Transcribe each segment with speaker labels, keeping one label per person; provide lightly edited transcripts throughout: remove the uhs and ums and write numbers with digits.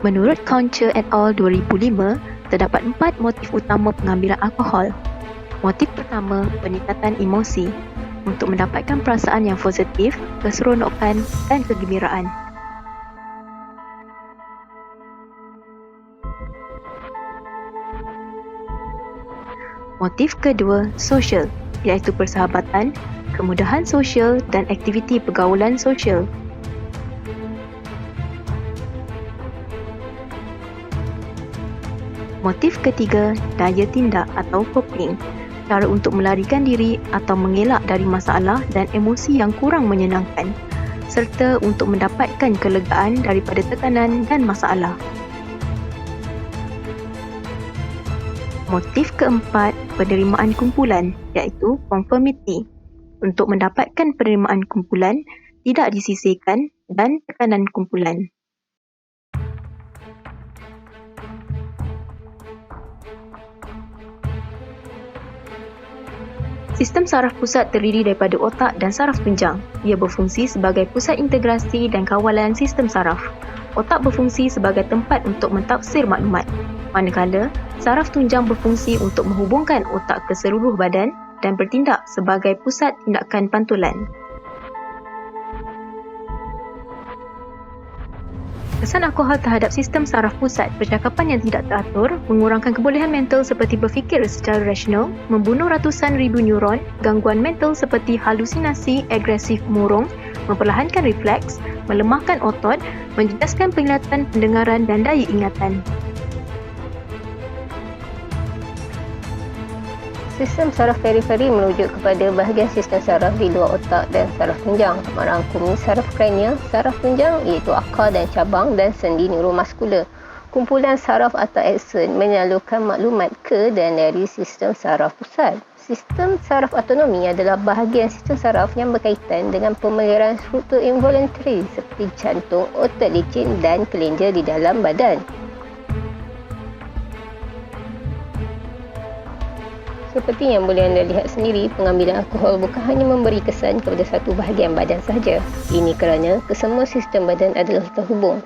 Speaker 1: Menurut Concha et al. 2005, terdapat 4 motif utama pengambilan alkohol. Motif pertama, peningkatan emosi untuk mendapatkan perasaan yang positif, keseronokan dan kegembiraan. Motif kedua, sosial, iaitu persahabatan, kemudahan sosial dan aktiviti pergaulan sosial. Motif ketiga, daya tindak atau coping, cara untuk melarikan diri atau mengelak dari masalah dan emosi yang kurang menyenangkan, serta untuk mendapatkan kelegaan daripada tekanan dan masalah. Motif keempat, penerimaan kumpulan, iaitu conformity, untuk mendapatkan penerimaan kumpulan, tidak disisihkan dan tekanan kumpulan. Sistem saraf pusat terdiri daripada otak dan saraf tunjang. Ia berfungsi sebagai pusat integrasi dan kawalan sistem saraf. Otak berfungsi sebagai tempat untuk mentafsir maklumat, manakala saraf tunjang berfungsi untuk menghubungkan otak ke seluruh badan dan bertindak sebagai pusat tindakan pantulan. Kesan alkohol terhadap sistem saraf pusat, percakapan yang tidak teratur, mengurangkan kebolehan mental seperti berfikir secara rasional, membunuh ratusan ribu neuron, gangguan mental seperti halusinasi, agresif murung, memperlahankan refleks, melemahkan otot, menjejaskan penglihatan, pendengaran dan daya ingatan.
Speaker 2: Sistem saraf periferi merujuk kepada bahagian sistem saraf di luar otak dan saraf tunjang, merangkumi saraf kranial, saraf tunjang iaitu akar dan cabang dan sendi neuromuskular. Kumpulan saraf atau akson menyalurkan maklumat ke dan dari sistem saraf pusat. Sistem saraf autonomi adalah bahagian sistem saraf yang berkaitan dengan pemeliharaan struktur involuntary seperti jantung, otot licin dan kelenjar di dalam badan. Seperti yang boleh anda lihat sendiri, pengambilan alkohol bukan hanya memberi kesan kepada satu bahagian badan sahaja. Ini kerana kesemua sistem badan adalah terhubung.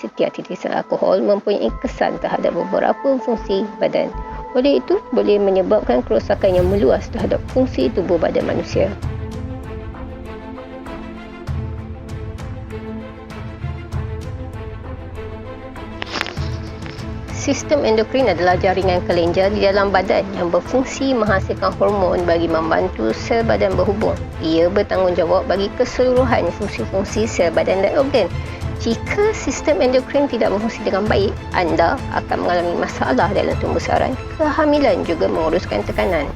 Speaker 2: Setiap titisan alkohol mempunyai kesan terhadap beberapa fungsi badan. Oleh itu, boleh menyebabkan kerosakan yang meluas terhadap fungsi tubuh badan manusia. Sistem endokrin adalah jaringan kelenjar di dalam badan yang berfungsi menghasilkan hormon bagi membantu sel badan berhubung. Ia bertanggungjawab bagi keseluruhan fungsi-fungsi sel badan dan organ. Jika sistem endokrin tidak berfungsi dengan baik, anda akan mengalami masalah dalam pembesaran, kehamilan juga menguruskan tekanan.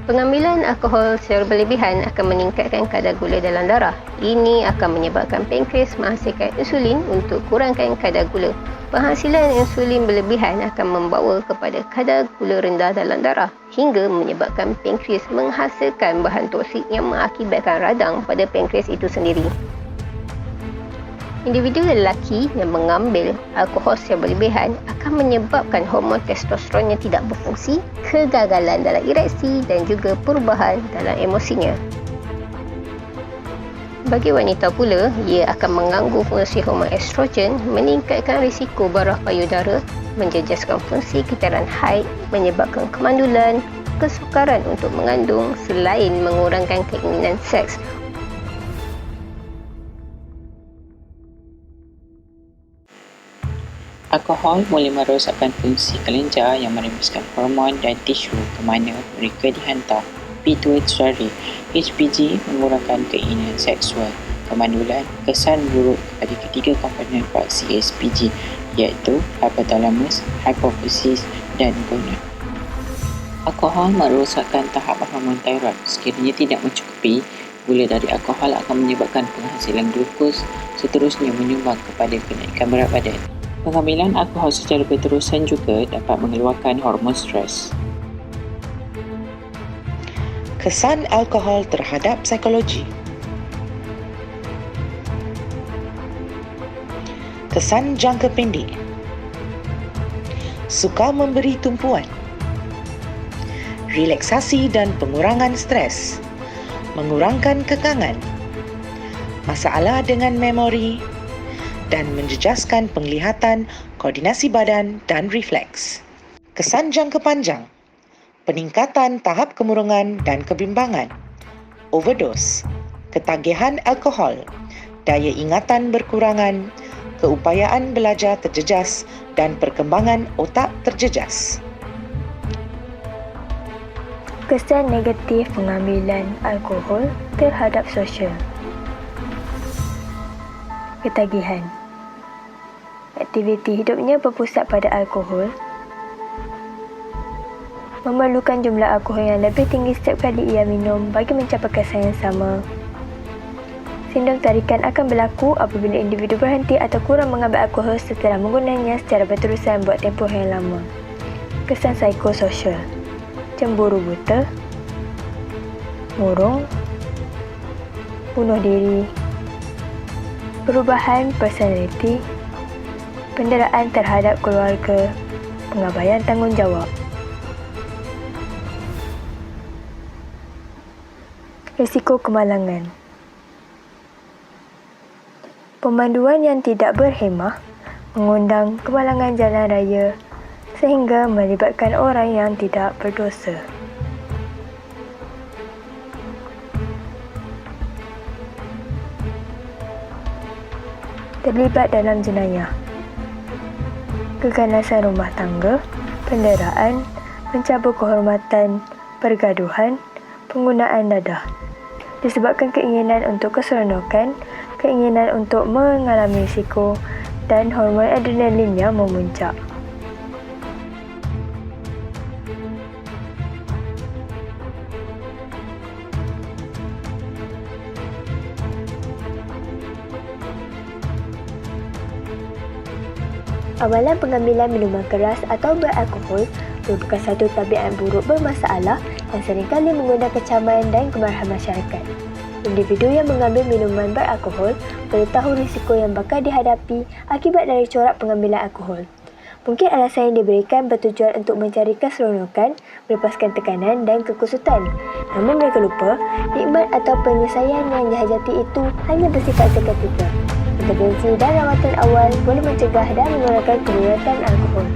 Speaker 2: Pengambilan alkohol secara berlebihan akan meningkatkan kadar gula dalam darah. Ini akan menyebabkan pankreas menghasilkan insulin untuk kurangkan kadar gula. Penghasilan insulin berlebihan akan membawa kepada kadar gula rendah dalam darah hingga menyebabkan pankreas menghasilkan bahan toksik yang mengakibatkan radang pada pankreas itu sendiri. Individu lelaki yang mengambil alkohol secara berlebihan akan menyebabkan hormon testosteron yang tidak berfungsi, kegagalan dalam ereksi dan juga perubahan dalam emosinya. Bagi wanita pula, ia akan mengganggu fungsi hormon estrogen, meningkatkan risiko barah payudara, menjejaskan fungsi kitaran haid, menyebabkan kemandulan, kesukaran untuk mengandung selain mengurangkan keinginan seks.
Speaker 3: Alkohol boleh merosakkan fungsi kelenjar yang merembeskan hormon dan tisu ke mana mereka dihantar. Pituitary HPG mengurangkan keinginan seksual, kemandulan, kesan buruk kepada ketiga komponen faksi HPG iaitu hypothalamus, hypophysis dan gonad. Alkohol merosakkan tahap hormon thyroid. Sekiranya tidak mencukupi, gula dari alkohol akan menyebabkan penghasilan glukos, seterusnya menyumbang kepada kenaikan berat badan. Pengambilan alkohol secara berterusan juga dapat mengeluarkan hormon stres.
Speaker 4: Kesan alkohol terhadap psikologi. kesan jangka pendek, suka memberi tumpuan, relaksasi dan pengurangan stres, mengurangkan kekangan, masalah dengan memori dan menjejaskan penglihatan, koordinasi badan dan refleks. Kesan jangka panjang, peningkatan tahap kemurungan dan kebimbangan, overdose, ketagihan alkohol, daya ingatan berkurangan, keupayaan belajar terjejas dan perkembangan otak terjejas.
Speaker 5: Kesan negatif pengambilan alkohol terhadap sosial. Ketagihan. Aktiviti hidupnya berpusat pada alkohol, memerlukan jumlah alkohol yang lebih tinggi setiap kali ia minum bagi mencapai kesan yang sama. Sindrom tarikan akan berlaku apabila individu berhenti atau kurang mengambil alkohol setelah menggunanya secara berterusan buat tempoh yang lama. Kesan psikososial. Cemburu buta, murung, bunuh diri, perubahan personaliti, penderaan terhadap keluarga, pengabaian tanggungjawab. Risiko kemalangan. Pemanduan yang tidak berhemah mengundang kemalangan jalan raya sehingga melibatkan orang yang tidak berdosa. Terlibat dalam jenayah. Keganasan rumah tangga, penderaan, mencabut kehormatan, pergaduhan, penggunaan dadah. Disebabkan keinginan untuk keseronokan, keinginan untuk mengalami risiko dan hormon adrenalin yang memuncak.
Speaker 6: Awalan pengambilan minuman keras atau beralkohol merupakan satu tabiat buruk bermasalah yang seringkali mengundang kecaman dan kemarahan masyarakat. Individu yang mengambil minuman beralkohol perlu tahu risiko yang bakal dihadapi akibat dari corak pengambilan alkohol. Mungkin alasan yang diberikan bertujuan untuk mencari keseronokan, melepaskan tekanan dan kekusutan. Namun mereka lupa, nikmat atau penyelesaian yang dihajati itu hanya bersifat seketika. Intervensi dan rawatan awal boleh mencegah dan mengurangkan kemudaratan alkohol.